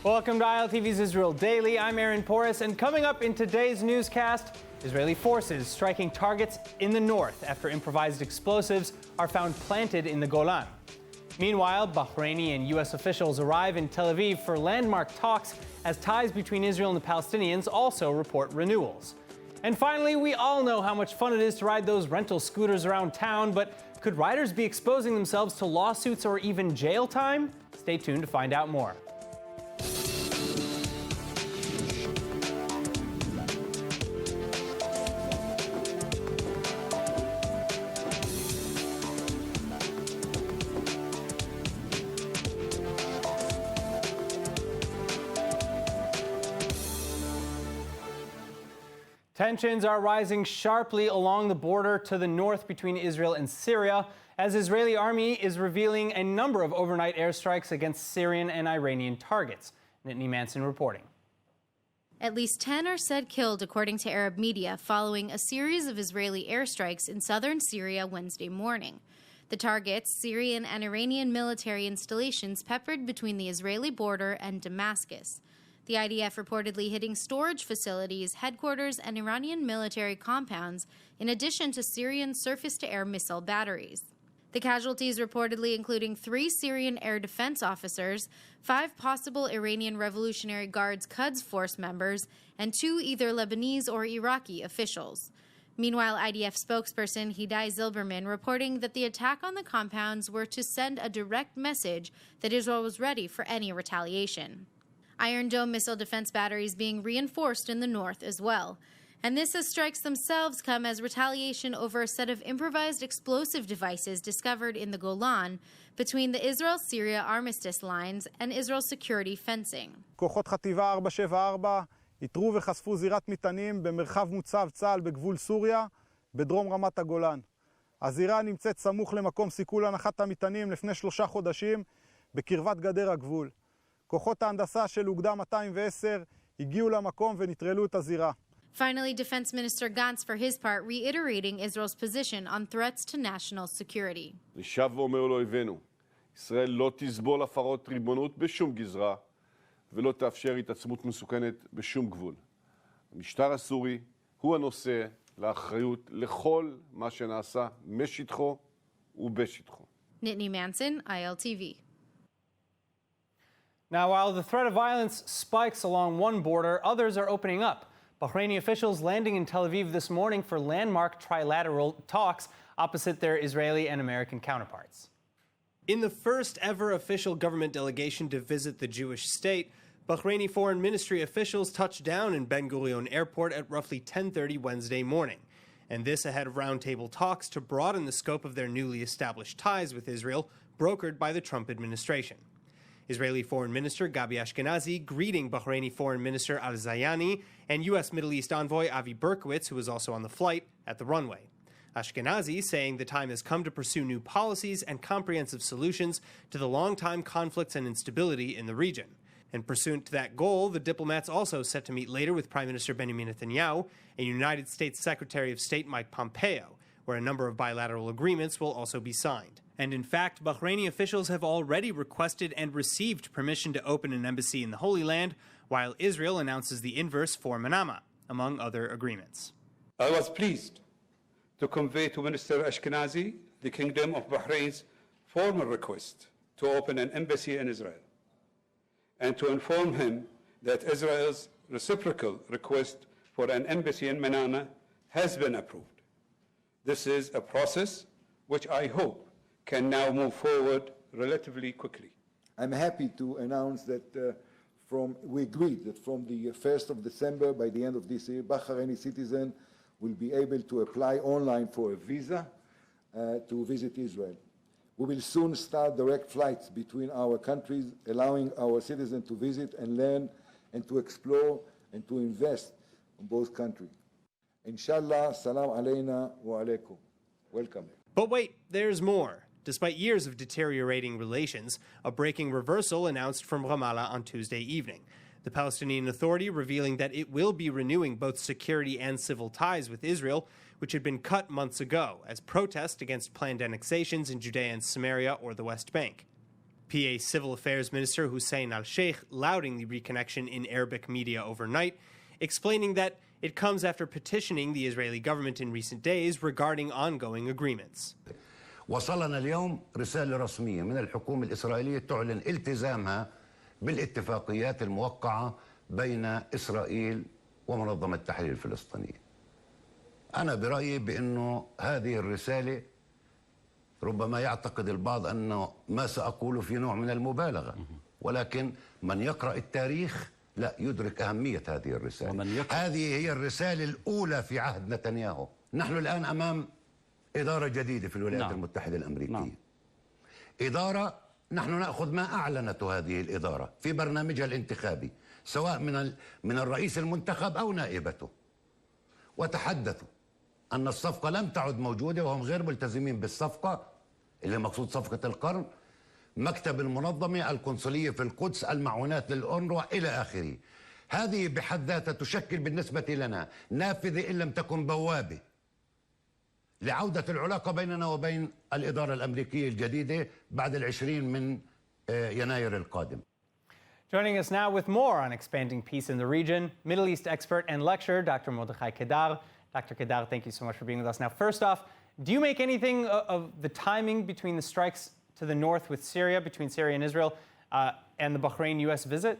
Welcome to ILTV's Israel Daily. I'm Aaron Porras, and coming up in today's newscast, Israeli forces striking targets in the north after improvised explosives are found planted in the Golan. Meanwhile, Bahraini and U.S. officials arrive in Tel Aviv for landmark talks as ties between Israel and the Palestinians also report renewals. And finally, we all know how much fun it is to ride those rental scooters around town, but could riders be exposing themselves to lawsuits or even jail time? Stay tuned to find out more. Tensions are rising sharply along the border to the north between Israel and Syria, as Israeli army is revealing a number of overnight airstrikes against Syrian and Iranian targets. Nittany Manson reporting. At least 10 are said killed, according to Arab media, following a series of Israeli airstrikes in southern Syria Wednesday morning. The targets, Syrian and Iranian military installations peppered between the Israeli border and Damascus. The IDF reportedly hitting storage facilities, headquarters, and Iranian military compounds, in addition to Syrian surface-to-air missile batteries. The casualties reportedly including 3 Syrian air defense officers, 5 possible Iranian Revolutionary Guards Quds Force members, and 2 either Lebanese or Iraqi officials. Meanwhile, IDF spokesperson Hidai Zilberman reporting that the attack on the compounds were to send a direct message that Israel was ready for any retaliation. Iron Dome missile defense batteries being reinforced in the north as well. And this as strikes themselves come as retaliation over a set of improvised explosive devices discovered in the Golan between the Israel-Syria armistice lines and Israel's security fencing. כוחות חטיבה 474 איתרו וחשפו זירת מטענים במרחב מוצב צה"ל בגבול סוריה בדרום רמת הגולן. הזירה נמצאת סמוך למקום סיכול הנחת המטענים לפני 3 חודשים בקרבת גדר הגבול. כוחות ההנדסה של אוגדה 210 הגיעו למקום ונטרלו את הזירה. Finally, Defense Minister Gantz, for his part, reiterating Israel's position on threats to national security. אני שב ואומר לאויבינו, ישראל לא תסבול הפרות ריבונות בשום גזרה ולא תאפשר התעצמות מסוכנת בשום גבול. המשטר הסורי הוא הנושא לאחריות לכל מה שנעשה משטחו ובשטחו. Nittany Manson, ILTV. Now, while the threat of violence spikes along one border, others are opening up. Bahraini officials landing in Tel Aviv this morning for landmark trilateral talks opposite their Israeli and American counterparts. In the first ever official government delegation to visit the Jewish state, Bahraini Foreign Ministry officials touched down in Ben Gurion Airport at roughly 10:30 Wednesday morning. And this ahead of roundtable talks to broaden the scope of their newly established ties with Israel, brokered by the Trump administration. Israeli Foreign Minister Gabi Ashkenazi greeting Bahraini Foreign Minister Al-Zayani and U.S. Middle East envoy Avi Berkowitz, who was also on the flight, at the runway. Ashkenazi saying the time has come to pursue new policies and comprehensive solutions to the long-time conflicts and instability in the region. And pursuant to that goal, the diplomats also set to meet later with Prime Minister Benjamin Netanyahu and United States Secretary of State Mike Pompeo, where a number of bilateral agreements will also be signed. And in fact, Bahraini officials have already requested and received permission to open an embassy in the Holy Land, while Israel announces the inverse for Manama, among other agreements. I was pleased to convey to Minister Ashkenazi the Kingdom of Bahrain's formal request to open an embassy in Israel, and to inform him that Israel's reciprocal request for an embassy in Manama has been approved. This is a process which I hope can now move forward relatively quickly. I'm happy to announce that we agreed that from the 1st of December, by the end of this year, Bahraini citizens will be able to apply online for a visa to visit Israel. We will soon start direct flights between our countries, allowing our citizens to visit and learn and to explore and to invest in both countries. Inshallah, salam alayna wa alaykum. Welcome. But wait, there's more. Despite years of deteriorating relations, a breaking reversal announced from Ramallah on Tuesday evening. The Palestinian Authority revealing that it will be renewing both security and civil ties with Israel, which had been cut months ago as protest against planned annexations in Judea and Samaria or the West Bank. PA Civil Affairs Minister Hussein al-Sheikh lauding the reconnection in Arabic media overnight, explaining that it comes after petitioning the Israeli government in recent days regarding ongoing agreements. وصلنا اليوم رسالة رسمية من الحكومة الإسرائيلية تعلن التزامها بالاتفاقيات الموقعة بين إسرائيل ومنظمة التحرير الفلسطينية. أنا برأيي بأنه هذه الرسالة ربما يعتقد البعض أنه ما سأقوله في نوع من المبالغة، ولكن من يقرأ التاريخ لا يدرك أهمية هذه الرسالة. هذه هي الرسالة الأولى في عهد نتنياهو. نحن الآن أمام إدارة جديدة في الولايات المتحدة الأمريكية. إدارة نحن نأخذ ما أعلنته هذه الإدارة في برنامجها الانتخابي سواء من الرئيس المنتخب أو نائبته، وتحدثوا أن الصفقة لم تعد موجودة وهم غير ملتزمين بالصفقة اللي مقصود صفقة القرن، مكتب المنظمة، القنصلية في القدس، المعونات للأونروا إلى آخره. هذه بحد ذاتها تشكل بالنسبة لنا نافذة إن لم تكن بوابة لعودة العلاقة بيننا وبين الإدارة الأمريكية الجديدة بعد 20 من يناير القادم. Joining us now with more on expanding peace in the region, Middle East expert and lecturer, Dr. Mordechai Kedar. Dr. Kedar, thank you so much for being with us. Now, first off, do you make anything of the timing between the strikes to the north with Syria, between Syria and Israel, and the Bahrain-U.S. visit?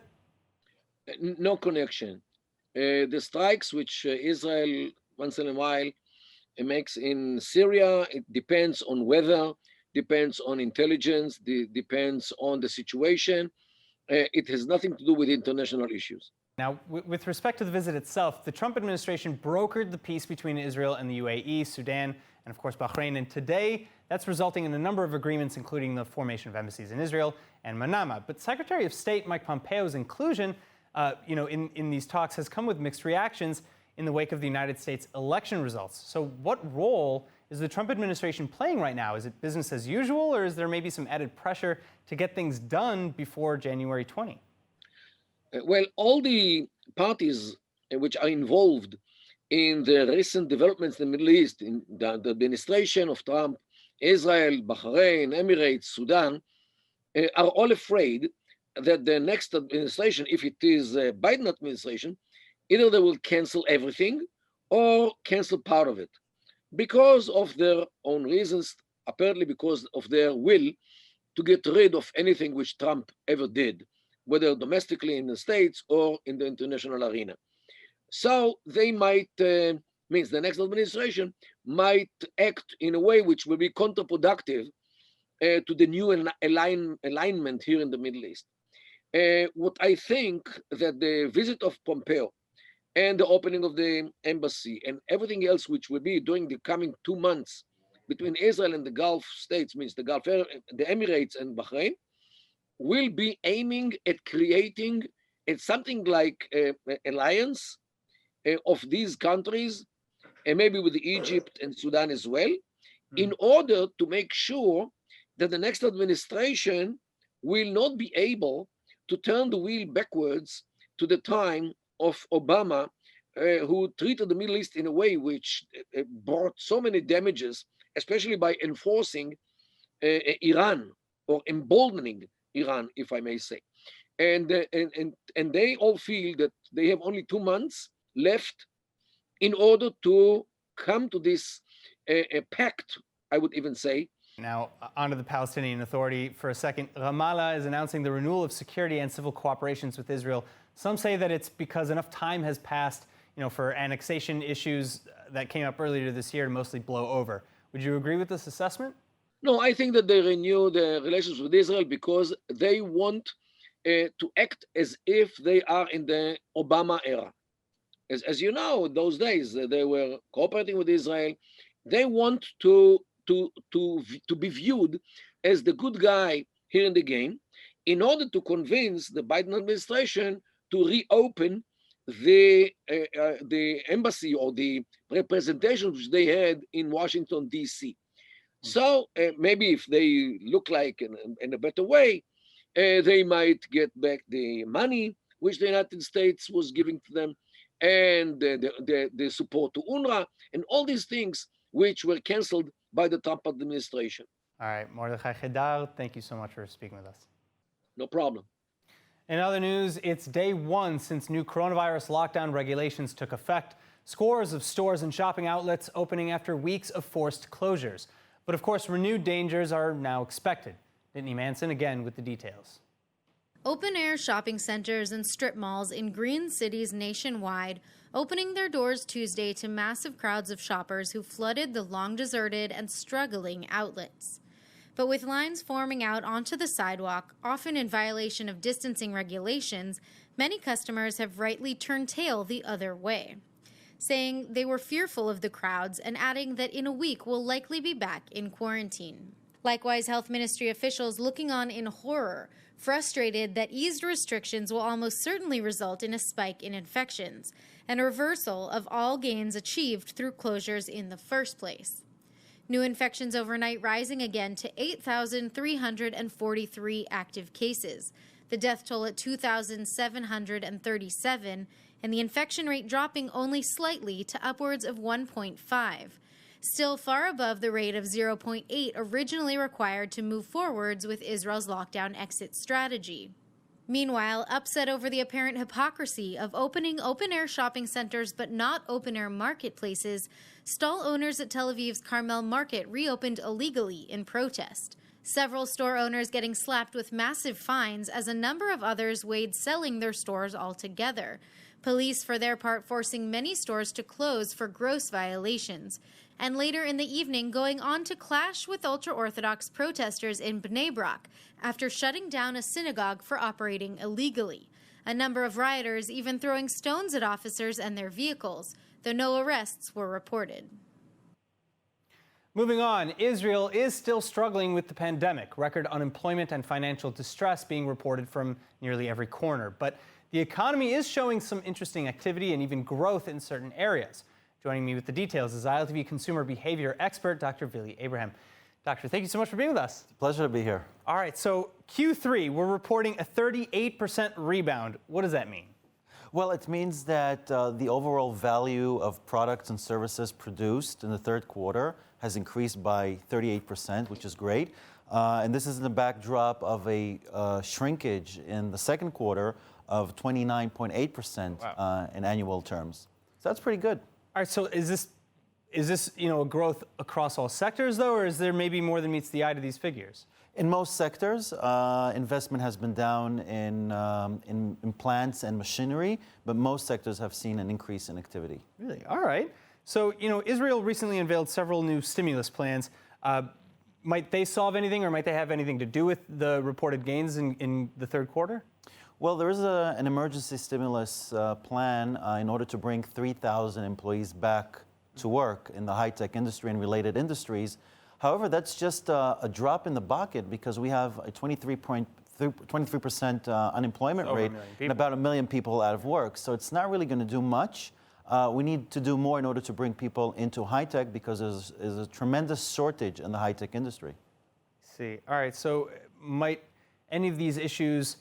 No connection. The strikes which Israel once in a while makes in Syria, it depends on weather, depends on intelligence, depends on the situation. It has nothing to do with international issues. Now, with respect to the visit itself, the Trump administration brokered the peace between Israel and the UAE, Sudan, and of course Bahrain. And today, that's resulting in a number of agreements, including the formation of embassies in Israel and Manama. But Secretary of State Mike Pompeo's inclusion, in these talks has come with mixed reactions in the wake of the United States election results. So what role is the Trump administration playing right now? Is it business as usual, or is there maybe some added pressure to get things done before January 20? Well, all the parties which are involved in the recent developments in the Middle East, in the administration of Trump, Israel, Bahrain, Emirates, Sudan, are all afraid that the next administration, if it is a Biden administration, either they will cancel everything or cancel part of it because of their own reasons, apparently because of their will to get rid of anything which Trump ever did, whether domestically in the States or in the international arena. So they might, means the next administration might act in a way which will be counterproductive to the new alignment here in the Middle East. What I think that the visit of Pompeo and the opening of the embassy and everything else which will be during the coming 2 months between Israel and the Gulf states, means the Gulf, the Emirates and Bahrain, will be aiming at creating something like an alliance of these countries, and maybe with Egypt and Sudan as well, in order to make sure that the next administration will not be able to turn the wheel backwards to the time of Obama, who treated the Middle East in a way which brought so many damages, especially by enforcing Iran or emboldening Iran, if I may say. And they all feel that they have only 2 months left in order to come to this pact, I would even say. Now, onto the Palestinian Authority for a second. Ramallah is announcing the renewal of security and civil cooperations with Israel. Some say that it's because enough time has passed, for annexation issues that came up earlier this year to mostly blow over. Would you agree with this assessment? No, I think that they renew the relations with Israel because they want to act as if they are in the Obama era. As you know, those days they were cooperating with Israel. They want to be viewed as the good guy here in the game in order to convince the Biden administration to reopen the embassy or the representation which they had in Washington, D.C. So maybe if they look like in a better way, they might get back the money which the United States was giving to them and the support to UNRWA and all these things which were canceled by the Trump administration. All right, Mordechai Kedar, thank you so much for speaking with us. no problem. In other news, it's day one since new coronavirus lockdown regulations took effect. Scores of stores and shopping outlets opening after weeks of forced closures. But of course, renewed dangers are now expected. Whitney Manson again with the details. Open-air shopping centers and strip malls in green cities nationwide opening their doors Tuesday to massive crowds of shoppers who flooded the long-deserted and struggling outlets. But with lines forming out onto the sidewalk, often in violation of distancing regulations, many customers have rightly turned tail the other way, saying they were fearful of the crowds and adding that in a week will likely be back in quarantine. Likewise, health ministry officials looking on in horror, frustrated that eased restrictions will almost certainly result in a spike in infections and a reversal of all gains achieved through closures in the first place. New infections overnight rising again to 8,343 active cases, the death toll at 2,737, and the infection rate dropping only slightly to upwards of 1.5, still far above the rate of 0.8 originally required to move forwards with Israel's lockdown exit strategy. Meanwhile, upset over the apparent hypocrisy of opening open-air shopping centers but not open-air marketplaces, stall owners at Tel Aviv's Carmel Market reopened illegally in protest. Several store owners getting slapped with massive fines as a number of others weighed selling their stores altogether. Police, for their part, forcing many stores to close for gross violations. And later in the evening, going on to clash with ultra-Orthodox protesters in Bnei Brak after shutting down a synagogue for operating illegally. A number of rioters even throwing stones at officers and their vehicles, though no arrests were reported. Moving on, Israel is still struggling with the pandemic. Record unemployment and financial distress being reported from nearly every corner. But the economy is showing some interesting activity and even growth in certain areas. Joining me with the details is ILTV consumer behavior expert, Dr. Vili Abraham. Doctor, thank you so much for being with us. It's a pleasure to be here. All right, so Q3, we're reporting a 38% rebound. What does that mean? Well, it means that the overall value of products and services produced in the third quarter has increased by 38%, which is great. And this is in the backdrop of a shrinkage in the second quarter of 29.8% in annual terms. So that's pretty good. All right, so is this a growth across all sectors, though, or is there maybe more than meets the eye to these figures? In most sectors, investment has been down in plants and machinery, but most sectors have seen an increase in activity. Really? All right. So, Israel recently unveiled several new stimulus plans. Might they solve anything, or might they have anything to do with the reported gains in the third quarter? Well, there is an emergency stimulus plan in order to bring 3,000 employees back to work in the high-tech industry and related industries. However, that's just a drop in the bucket because we have a 23% unemployment rate and about 1 million people out of work. So it's not really going to do much. We need to do more in order to bring people into high-tech because there's a tremendous shortage in the high-tech industry. See. All right. So might any of these issues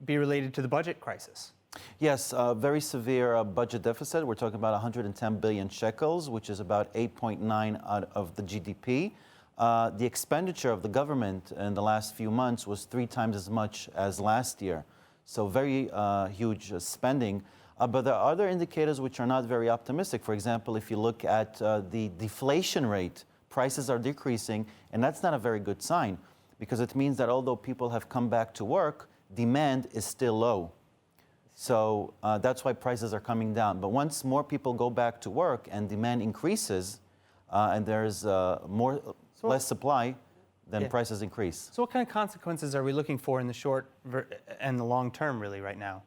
be related to the budget crisis? Yes, very severe budget deficit. We're talking about 110 billion shekels, which is about 8.9 out of the GDP. The expenditure of the government in the last few months was 3 times as much as last year. So very huge spending. But there are other indicators which are not very optimistic. For example, if you look at the deflation rate, prices are decreasing, and that's not a very good sign because it means that although people have come back to work, demand is still low. So that's why prices are coming down. But once more people go back to work and demand increases and there's less supply, then prices increase. So what kind of consequences are we looking for in the short and the long term really right now?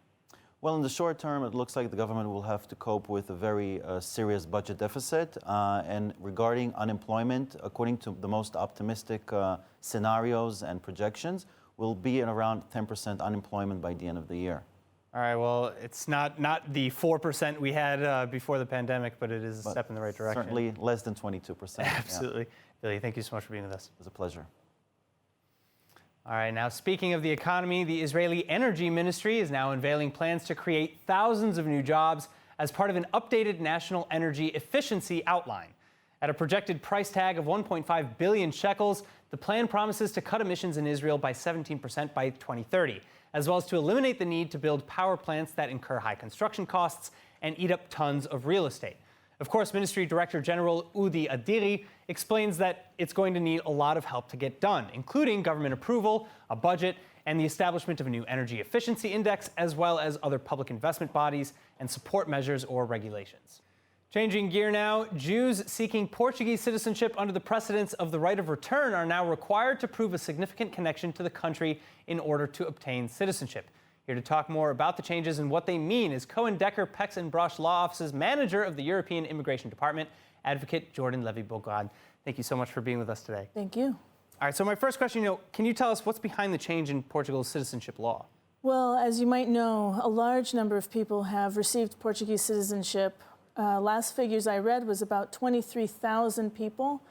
Well, in the short term, it looks like the government will have to cope with a very serious budget deficit. And regarding unemployment, according to the most optimistic scenarios and projections, will be at around 10% unemployment by the end of the year. All right, well, it's not the 4% we had before the pandemic, but it is a step in the right direction. Certainly less than 22%. Absolutely. Billy, thank you so much for being with us. It was a pleasure. All right, now speaking of the economy, the Israeli Energy Ministry is now unveiling plans to create thousands of new jobs as part of an updated national energy efficiency outline. At a projected price tag of 1.5 billion shekels, the plan promises to cut emissions in Israel by 17% by 2030. as well as to eliminate the need to build power plants that incur high construction costs and eat up tons of real estate. Of course, Ministry Director General Udi Adiri explains that it's going to need a lot of help to get done, including government approval, a budget, and the establishment of a new energy efficiency index, as well as other public investment bodies and support measures or regulations. Changing gear now, Jews seeking Portuguese citizenship under the precedents of the right of return are now required to prove a significant connection to the country in order to obtain citizenship. Here to talk more about the changes and what they mean is Cohen Decker Pex and Brosh Law Office's manager of the European Immigration Department, Advocate Jordan Levy-Bogad. Thank you so much for being with us today. Thank you. All right, so my first question, can you tell us what's behind the change in Portugal's citizenship law? Well, as you might know, a large number of people have received Portuguese citizenship. Last figures I read was about 23,000 people,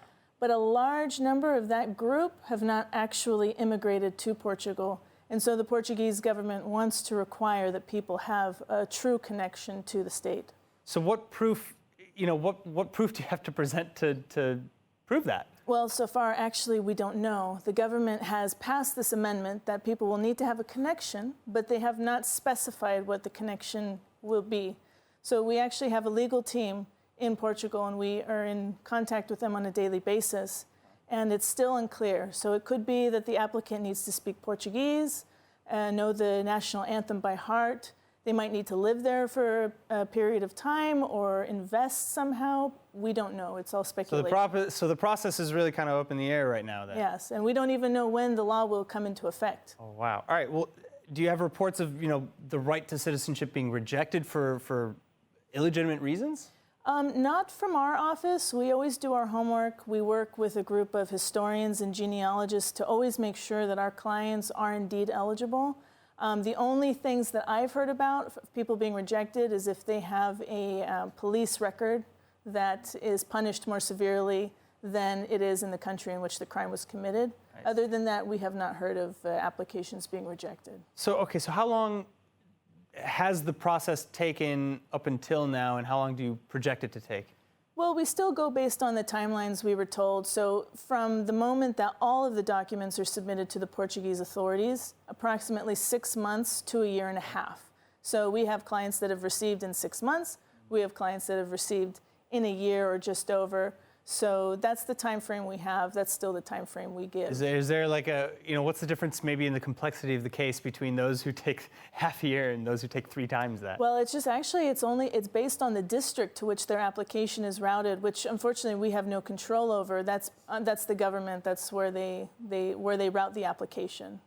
but a large number of that group have not actually immigrated to Portugal. And so the Portuguese government wants to require that people have a true connection to the state. So what proof, what proof do you have to present to prove that? Well, so far, actually, we don't know. The government has passed this amendment that people will need to have a connection, but they have not specified what the connection will be. So we actually have a legal team in Portugal, and we are in contact with them on a daily basis. And it's still unclear. So it could be that the applicant needs to speak Portuguese, know the national anthem by heart. They might need to live there for a period of time or invest somehow. We don't know. It's all speculation. So the process is really kind of up in the air right now then? Yes, and we don't even know when the law will come into effect. Oh, wow. All right, well, do you have reports of, the right to citizenship being rejected for illegitimate reasons? Not from our office. We always do our homework. We work with a group of historians and genealogists to always make sure that our clients are indeed eligible. The only things that I've heard about people being rejected is if they have a police record that is punished more severely than it is in the country in which the crime was committed. Other than that, we have not heard of applications being rejected. So how long has the process taken up until now, and how long do you project it to take? Well, we still go based on the timelines we were told. So from the moment that all of the documents are submitted to the Portuguese authorities, approximately 6 months to a year and a half. So we have clients that have received in 6 months. We have clients that have received in a year or just over. So that's the time frame we have. That's still the time frame we give. Is there like what's the difference maybe in the complexity of the case between those who take half a year and those who take 3 times that? Well, it's just actually it's based on the district to which their application is routed, which unfortunately we have no control over. That's the government. That's where they route the application.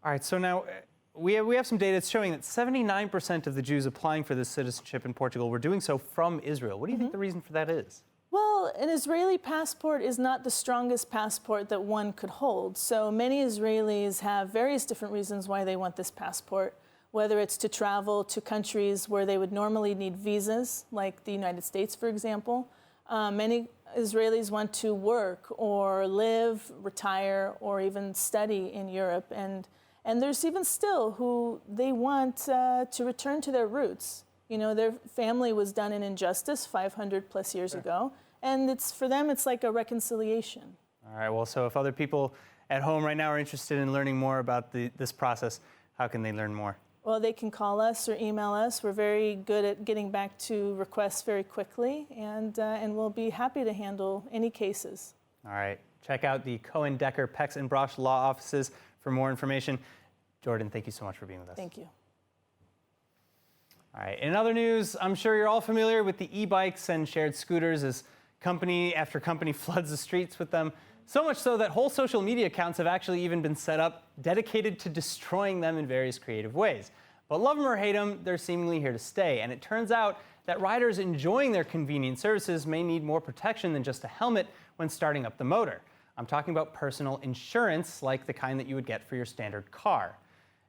All right. So now we have some data that's showing that 79% of the Jews applying for this citizenship in Portugal were doing so from Israel. What do you think the reason for that is? Well, an Israeli passport is not the strongest passport that one could hold. So many Israelis have various different reasons why they want this passport, whether it's to travel to countries where they would normally need visas, like the United States, for example. Many Israelis want to work or live, retire, or even study in Europe. And there's even still who they want to return to their roots. Their family was done an injustice 500 plus years ago. And for them, it's like a reconciliation. All right, well, so if other people at home right now are interested in learning more about this process, how can they learn more? Well, they can call us or email us. We're very good at getting back to requests very quickly, and we'll be happy to handle any cases. All right, check out the Cohen Decker Pex and Brosh Law Offices for more information. Jordan, thank you so much for being with us. Thank you. All right, in other news, I'm sure you're all familiar with the e-bikes and shared scooters as company after company floods the streets with them. So much so that whole social media accounts have actually even been set up dedicated to destroying them in various creative ways. But love them or hate them, they're seemingly here to stay. And it turns out that riders enjoying their convenient services may need more protection than just a helmet when starting up the motor. I'm talking about personal insurance, like the kind that you would get for your standard car.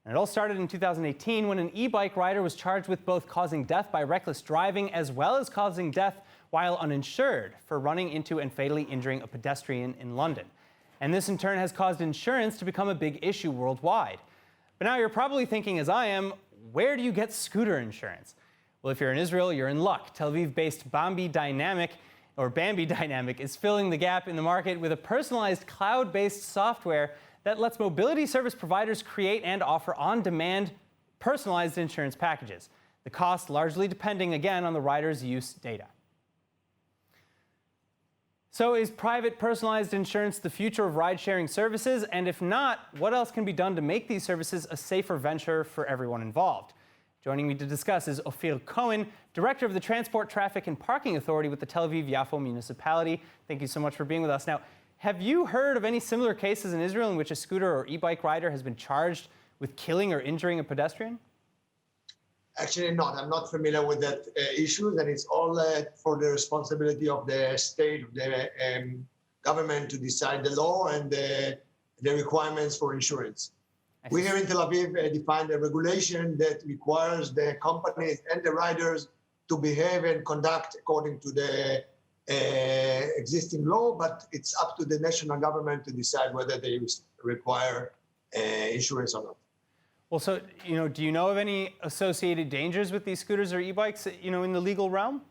And it all started in 2018 when an e-bike rider was charged with both causing death by reckless driving as well as causing death while uninsured for running into and fatally injuring a pedestrian in London. And this in turn has caused insurance to become a big issue worldwide. But now you're probably thinking, as I am, where do you get scooter insurance? Well, if you're in Israel, you're in luck. Tel Aviv-based Bambi Dynamic is filling the gap in the market with a personalized cloud-based software that lets mobility service providers create and offer on-demand personalized insurance packages. The cost largely depending, again, on the rider's use data. So is private personalized insurance the future of ride-sharing services? And if not, what else can be done to make these services a safer venture for everyone involved? Joining me to discuss is Ophir Cohen, Director of the Transport, Traffic and Parking Authority with the Tel Aviv-Yafo municipality. Thank you so much for being with us. Now, have you heard of any similar cases in Israel in which a scooter or e-bike rider has been charged with killing or injuring a pedestrian? Actually not. I'm not familiar with that issue, and it's all for the responsibility of the state, of the government to decide the law and the requirements for insurance. We here in Tel Aviv defined a regulation that requires the companies and the riders to behave and conduct according to the existing law, but it's up to the national government to decide whether they require insurance or not. Well, so, do you know of any associated dangers with these scooters or e-bikes, in the legal realm?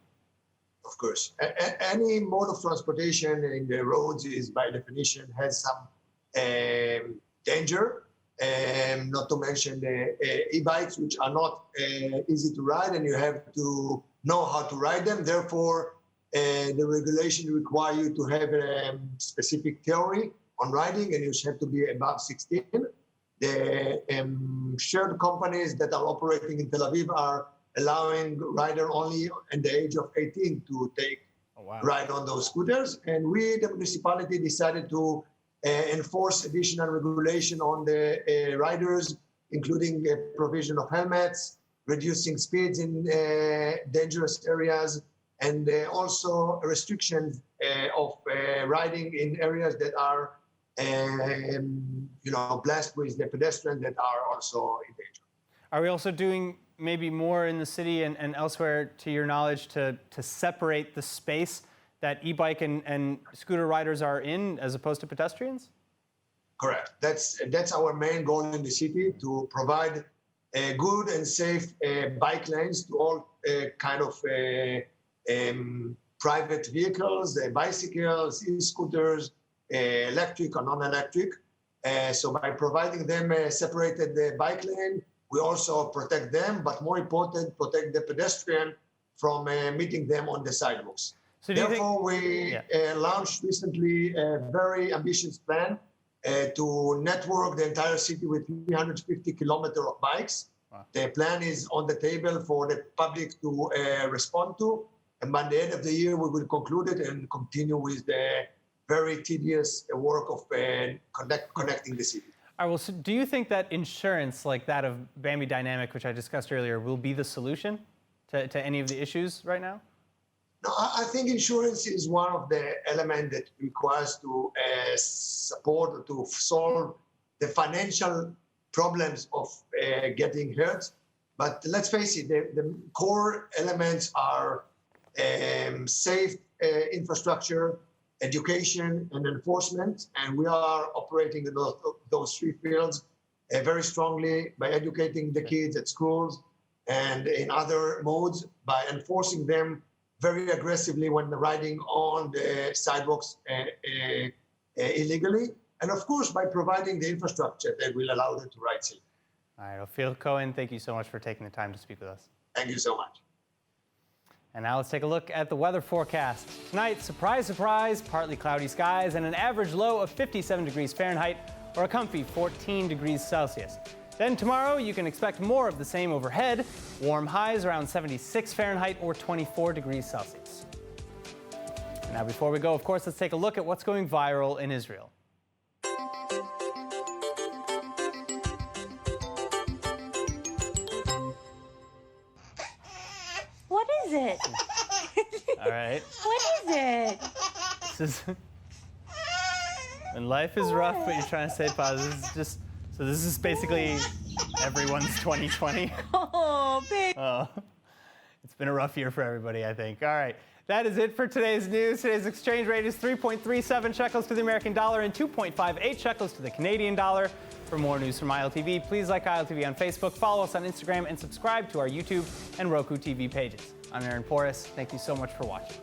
Of course. Any mode of transportation in the roads is, by definition, has some danger, not to mention the e-bikes, which are not easy to ride, and you have to know how to ride them. Therefore, the regulation requires you to have a specific theory on riding, and you have to be above 16. The shared companies that are operating in Tel Aviv are allowing rider only at the age of 18 to take ride on those scooters. And we, the municipality, decided to enforce additional regulation on the riders, including provision of helmets, reducing speeds in dangerous areas, and also restrictions of riding in areas that are blessed with the pedestrians that are also in danger. Are we also doing maybe more in the city and elsewhere, to your knowledge, to separate the space that e-bike and scooter riders are in as opposed to pedestrians? Correct. That's our main goal in the city, to provide good and safe bike lanes to all kind of private vehicles, bicycles, e-scooters, electric or non-electric. So by providing them a separated bike lane, we also protect them, but more important, protect the pedestrian from meeting them on the sidewalks. So therefore, we launched recently a very ambitious plan to network the entire city with 350 kilometers of bikes. Wow. The plan is on the table for the public to respond to. And by the end of the year, we will conclude it and continue with the very tedious work of connecting the city. All right, well, so do you think that insurance like that of Bambi Dynamic, which I discussed earlier, will be the solution to any of the issues right now? No, I think insurance is one of the elements that requires to support or to solve the financial problems of getting hurt. But let's face it, the core elements are safe infrastructure, education, and enforcement. And we are operating in those three fields very strongly by educating the kids at schools and in other modes, by enforcing them very aggressively when they're riding on the sidewalks illegally. And of course, by providing the infrastructure that will allow them to ride safely. All right, Ophir Cohen, thank you so much for taking the time to speak with us. Thank you so much. And now let's take a look at the weather forecast. Tonight, surprise, surprise, partly cloudy skies and an average low of 57 degrees Fahrenheit or a comfy 14 degrees Celsius. Then tomorrow, you can expect more of the same overhead. Warm highs around 76 Fahrenheit or 24 degrees Celsius. Now, before we go, of course, let's take a look at what's going viral in Israel. What is it? All right. What is it? This is when life is rough, but you're trying to stay positive. This is basically everyone's 2020. Oh, babe. Oh, it's been a rough year for everybody, I think. All right, that is it for today's news. Today's exchange rate is 3.37 shekels to the American dollar and 2.58 shekels to the Canadian dollar. For more news from ILTV, please like ILTV on Facebook, follow us on Instagram, and subscribe to our YouTube and Roku TV pages. I'm Aaron Porras. Thank you so much for watching.